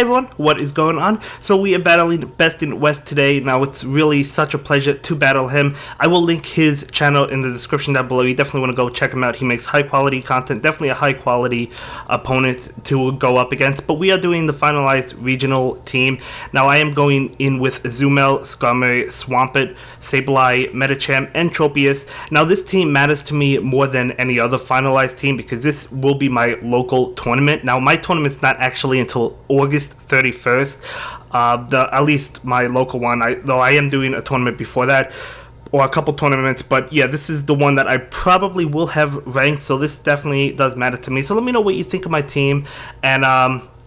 Hey everyone, what is going on? So we are battling BestinWest today. Now it's really such a pleasure to battle him. I will link his channel in the description down below. You definitely want to go check him out. He makes high quality content, definitely a high quality opponent to go up against. But we are doing the finalized regional team. Now I am going in with Azumarill, Skarmory, Swampert, Sableye, Medicham, and Tropius. Now this team matters to me more than any other finalized team because this will be my local tournament. Now my tournament's not actually until August 31st, at least my local one, though I am doing a tournament before that, or a couple tournaments, but yeah, this is the one that I probably will have ranked, so this definitely does matter to me. So let me know what you think of my team, and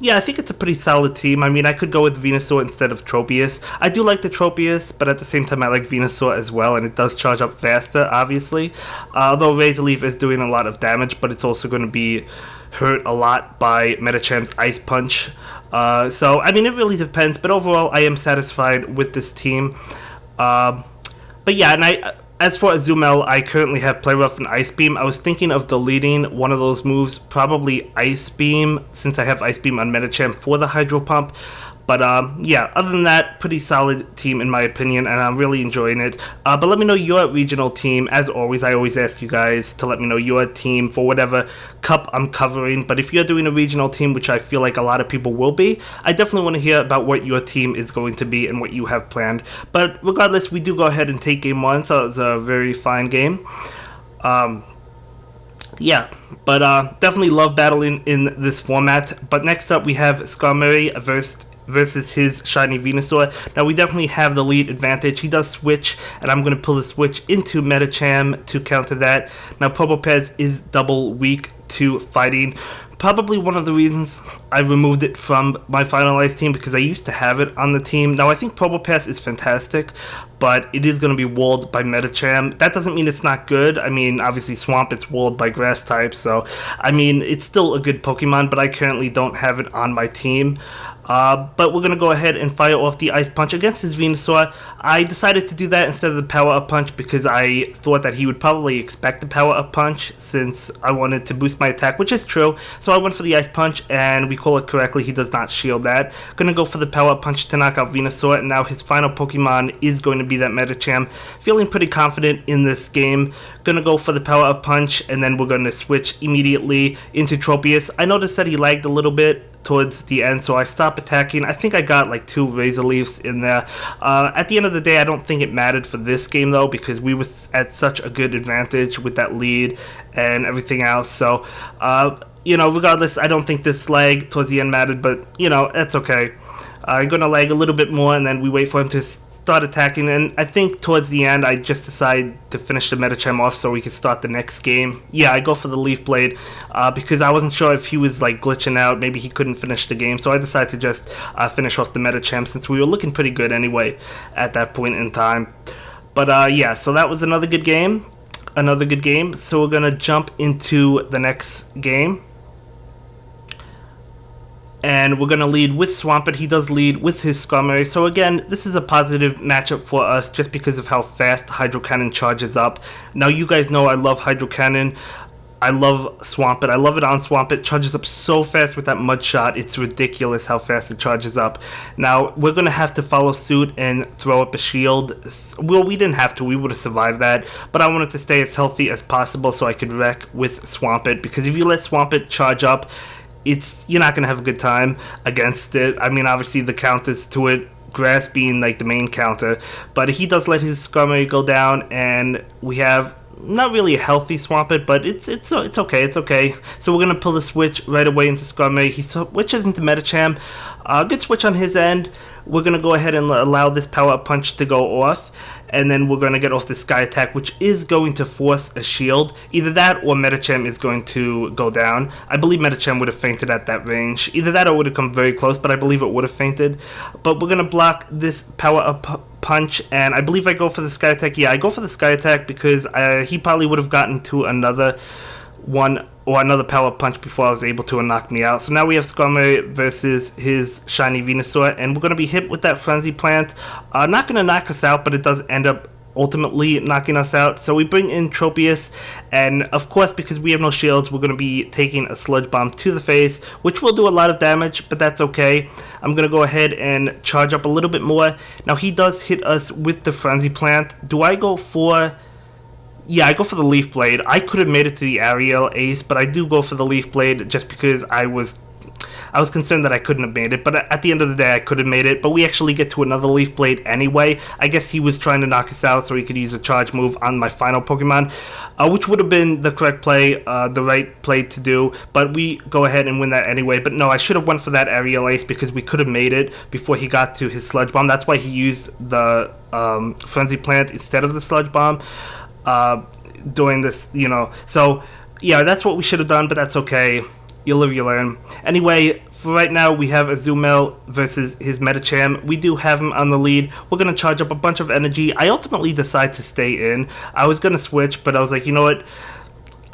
yeah, I think it's a pretty solid team. I mean, I could go with Venusaur instead of Tropius. I do like the Tropius, but at the same time, I like Venusaur as well, and it does charge up faster, obviously. Although Razor Leaf is doing a lot of damage, but it's also going to be hurt a lot by Medicham's Ice Punch. So, I mean, it really depends, but overall, I am satisfied with this team. But yeah, and as for Azumarill, I currently have Play Rough and Ice Beam. I was thinking of deleting one of those moves, probably Ice Beam, since I have Ice Beam on Medicham for the Hydro Pump. But yeah, other than that, pretty solid team in my opinion, and I'm really enjoying it. But let me know your regional team. As always, I always ask you guys to let me know your team for whatever cup I'm covering. But if you're doing a regional team, which I feel like a lot of people will be, I definitely want to hear about what your team is going to be and what you have planned. But regardless, we do go ahead and take game one, so it's a very fine game. Yeah, but definitely love battling in this format. But next up, we have Skarmory versus his shiny Venusaur. Now we definitely have the lead advantage. He does switch, and I'm going to pull the switch into Medicham to counter that. Now Probopez is double weak to fighting. Probably one of the reasons I removed it from my finalized team, because I used to have it on the team. Now I think Probopez is fantastic, but it is going to be walled by Medicham. That doesn't mean it's not good. I mean, obviously Swampert's walled by grass types, so I mean, it's still a good Pokemon, but I currently don't have it on my team. But we're going to go ahead and fire off the Ice Punch against his Venusaur. I decided to do that instead of the Power Up Punch because I thought that he would probably expect the Power Up Punch since I wanted to boost my attack, which is true. So I went for the Ice Punch, and we call it correctly, he does not shield that. Going to go for the Power Up Punch to knock out Venusaur, and now his final Pokemon is going to be that Medicham. Feeling pretty confident in this game. Going to go for the Power Up Punch, and then we're going to switch immediately into Tropius. I noticed that he lagged a little bit towards the end, so I stopped attacking. I think I got like 2 Razor Leafs in there. At the end of the day, I don't think it mattered for this game though, because we were at such a good advantage with that lead and everything else. So you know, regardless, I don't think this lag towards the end mattered, but you know, that's okay. I'm gonna lag a little bit more, and then we wait for him to start attacking, and I think towards the end I just decide to finish the Medicham off so we can start the next game. Yeah, I go for the Leaf Blade because I wasn't sure if he was like glitching out, maybe he couldn't finish the game, so I decided to just finish off the Medicham since we were looking pretty good anyway at that point in time. But yeah, so that was another good game. So we're gonna jump into the next game. And we're going to lead with Swampert. He does lead with his Skarmory. So again, this is a positive matchup for us just because of how fast Hydro Cannon charges up. Now you guys know I love Hydro Cannon. I love Swampert. I love it on Swampert. It charges up so fast with that Mud Shot. It's ridiculous how fast it charges up. Now, we're going to have to follow suit and throw up a shield. Well, we didn't have to. We would have survived that. But I wanted to stay as healthy as possible so I could wreck with Swampert. Because if you let Swampert charge up, you're not going to have a good time against it. I mean, obviously the counters to it, grass being like the main counter, but he does let his Skarmory go down, and we have not really a healthy Swampert, but it's okay. So we're going to pull the switch right away into Skarmory. He switches into Medicham. Good switch on his end. We're going to go ahead and allow this Power Up Punch to go off, and then we're going to get off the Sky Attack, which is going to force a shield. Either that or Medicham is going to go down. I believe Medicham would have fainted at that range. Either that or would have come very close, but I believe it would have fainted. But we're going to block this Power Up Punch, and I believe I go for the Sky Attack. Yeah, I go for the Sky Attack because he probably would have gotten to another one or another Power Punch before I was able to knock me out. So now we have Skarmory versus his shiny Venusaur, and we're going to be hit with that Frenzy Plant. Not going to knock us out, but it does end up ultimately knocking us out. So we bring in Tropius, and of course, because we have no shields, we're going to be taking a Sludge Bomb to the face, which will do a lot of damage, but that's okay. I'm going to go ahead and charge up a little bit more. Now, he does hit us with the Frenzy Plant. Do I go for... Yeah, I go for the Leaf Blade. I could have made it to the Aerial Ace, but I do go for the Leaf Blade just because I was concerned that I couldn't have made it, but at the end of the day, I could have made it. But we actually get to another Leaf Blade anyway. I guess he was trying to knock us out so he could use a charge move on my final Pokemon, which would have been the correct play, the right play to do. But we go ahead and win that anyway. But no, I should have went for that Aerial Ace because we could have made it before he got to his Sludge Bomb. That's why he used the Frenzy Plant instead of the Sludge Bomb doing this, you know. So, yeah, that's what we should have done, but that's okay. You live, you learn. Anyway, for right now, we have Azumarill versus his Medicham. We do have him on the lead. We're going to charge up a bunch of energy. I ultimately decide to stay in. I was going to switch, but I was like, you know what?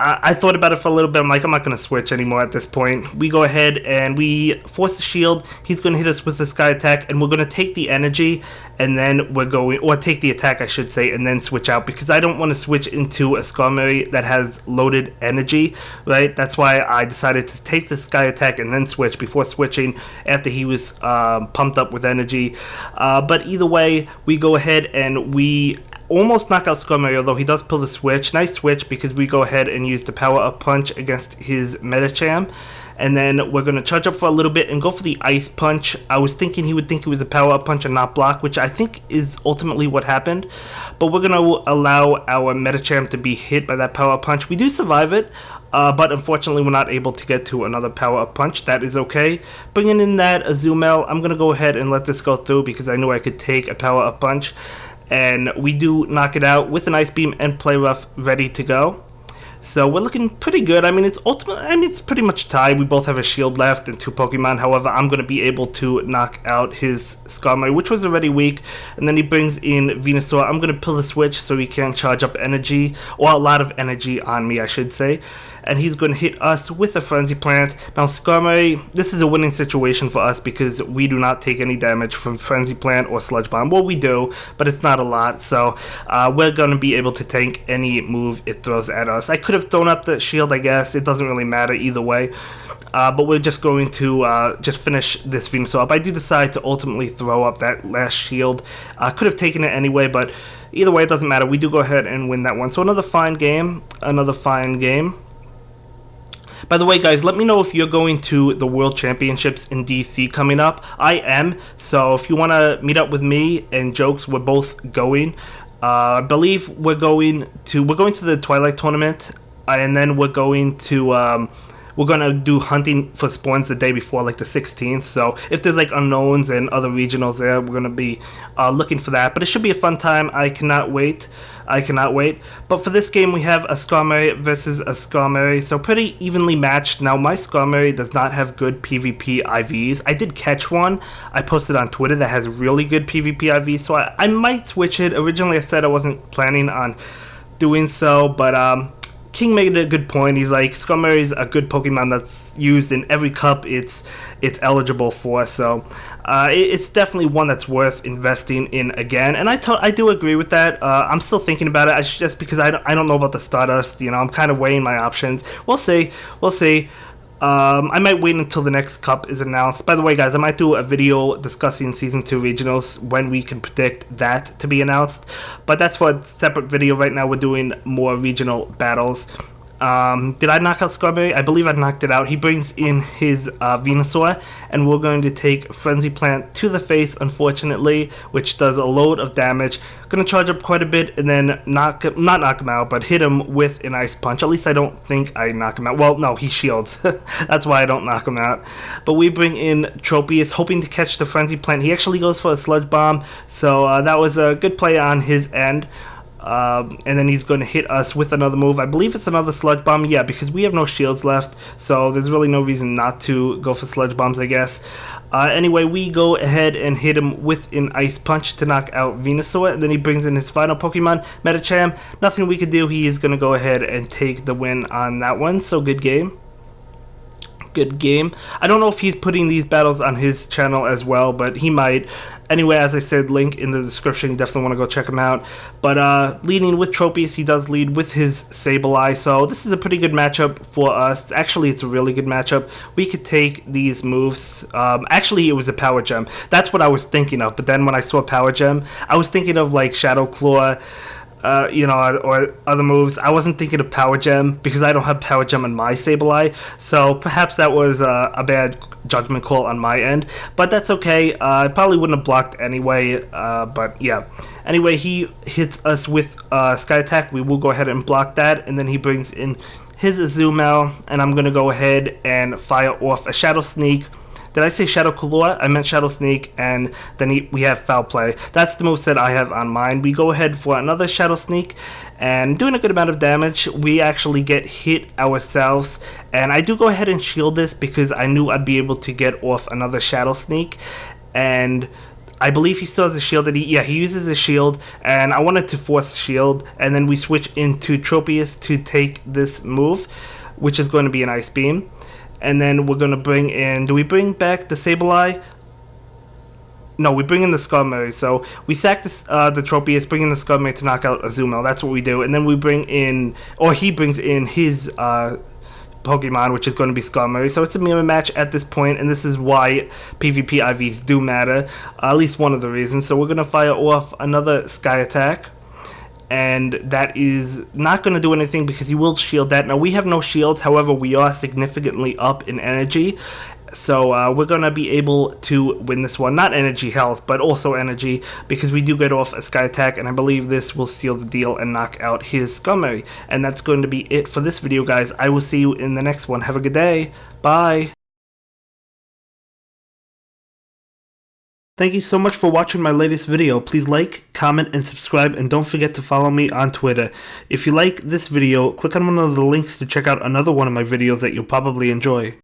I thought about it for a little bit. I'm like, I'm not going to switch anymore at this point. We go ahead and we force the shield. He's going to hit us with the Sky Attack, and we're going to take the energy, and then we're going, or take the attack, I should say, and then switch out, because I don't want to switch into a Skarmory that has loaded energy, right? That's why I decided to take the Sky Attack and then switch before switching after he was pumped up with energy. But either way, we go ahead and we almost knock out Skarmory, although he does pull the switch. Nice switch, because we go ahead and use the Power Up Punch against his Medicham. And then we're going to charge up for a little bit and go for the Ice Punch. I was thinking he would think it was a Power Up Punch and not block, which I think is ultimately what happened. But we're going to allow our Medicham to be hit by that Power Up Punch. We do survive it, but unfortunately we're not able to get to another Power Up Punch. That is okay. Bringing in that Azumarill, I'm going to go ahead and let this go through because I knew I could take a Power Up Punch. And we do knock it out with an Ice Beam and Play Rough ready to go. So we're looking pretty good. I mean, it's pretty much tied. We both have a shield left and 2 Pokemon. However, I'm going to be able to knock out his Skarmory, which was already weak. And then he brings in Venusaur. I'm going to pull the switch so he can charge up energy, or a lot of energy on me, I should say. And he's going to hit us with a Frenzy Plant. Now, Skarmory, this is a winning situation for us because we do not take any damage from Frenzy Plant or Sludge Bomb. Well, we do, but it's not a lot. So we're going to be able to tank any move it throws at us. I could have thrown up the shield, I guess. It doesn't really matter either way. But we're just going to just finish this Venusaur up. I do decide to ultimately throw up that last shield. I could have taken it anyway, but either way, it doesn't matter. We do go ahead and win that one. So another fine game. Another fine game. By the way, guys, let me know if you're going to the World Championships in DC coming up. I am, so if you want to meet up with me and Jokes, we're both going. I believe we're going to the Twilight Tournament, and then we're going to do hunting for spawns the day before, like the 16th. So if there's like unknowns and other regionals there, we're gonna be looking for that. But it should be a fun time. I cannot wait. But for this game, we have a Skarmory versus a Skarmory, so pretty evenly matched. Now, my Skarmory does not have good PvP IVs. I did catch one I posted on Twitter that has really good PvP IVs, so I might switch it. Originally, I said I wasn't planning on doing so, but King made a good point. He's like, Skarmory is a good Pokemon that's used in every cup it's eligible for, so it's definitely one that's worth investing in again. And I do agree with that. I'm still thinking about it. Just because I don't know about the Stardust. You know, I'm kind of weighing my options. We'll see. I might wait until the next cup is announced. By the way, guys, I might do a video discussing Season 2 regionals when we can predict that to be announced. But that's for a separate video. Right now, we're doing more regional battles. Did I knock out Skarmory? I believe I knocked it out. He brings in his Venusaur, and we're going to take Frenzy Plant to the face, unfortunately, which does a load of damage. Gonna charge up quite a bit and then not knock him out, but hit him with an Ice Punch. At least I don't think I knock him out. Well, no, he shields. That's why I don't knock him out. But we bring in Tropius, hoping to catch the Frenzy Plant. He actually goes for a Sludge Bomb, so that was a good play on his end. And then he's going to hit us with another move. I believe it's another Sludge Bomb. Yeah, because we have no shields left, so there's really no reason not to go for Sludge Bombs, I guess. Anyway, we go ahead and hit him with an Ice Punch to knock out Venusaur, and then he brings in his final Pokemon, Medicham. Nothing we could do. He is going to go ahead and take the win on that one, so good game. good game. I don't know if he's putting these battles on his channel as well, but he might. Anyway, as I said, link in the description. You definitely want to go check him out. But leading with Tropius, he does lead with his Sableye. So this is a pretty good matchup for us. Actually, it's a really good matchup. We could take these moves. Actually, it was a Power Gem. That's what I was thinking of. But then when I saw Power Gem, I was thinking of like Shadow Claw, or other moves. I wasn't thinking of Power Gem because I don't have Power Gem on my Sableye, so perhaps that was a bad judgment call on my end, but that's okay. I probably wouldn't have blocked anyway, but yeah. Anyway, he hits us with Sky Attack. We will go ahead and block that, and then he brings in his Azumarill, and I'm going to go ahead and fire off a Shadow Sneak. Did I say Shadow Claw? I meant Shadow Sneak, and then we have Foul Play. That's the moveset I have on mine. We go ahead for another Shadow Sneak, and doing a good amount of damage. We actually get hit ourselves, and I do go ahead and shield this because I knew I'd be able to get off another Shadow Sneak, and I believe he still has a shield. That he uses a shield, and I wanted to force a shield, and then we switch into Tropius to take this move, which is going to be an Ice Beam. And then we're going to bring in... Do we bring back the Sableye? No, we bring in the Skarmory. So we sack the Tropius, bring in the Skarmory to knock out Azumarill. That's what we do. And then we bring in... Or he brings in his Pokemon, which is going to be Skarmory. So it's a mirror match at this point, and this is why PvP IVs do matter. At least one of the reasons. So we're going to fire off another Sky Attack. And that is not going to do anything because he will shield that. Now, we have no shields. However, we are significantly up in energy. So we're going to be able to win this one. Not energy health, but also energy, because we do get off a Sky Attack. And I believe this will seal the deal and knock out his Skarmory. And that's going to be it for this video, guys. I will see you in the next one. Have a good day. Bye. Thank you so much for watching my latest video. Please like, comment, and subscribe, and don't forget to follow me on Twitter. If you like this video, click on one of the links to check out another one of my videos that you'll probably enjoy.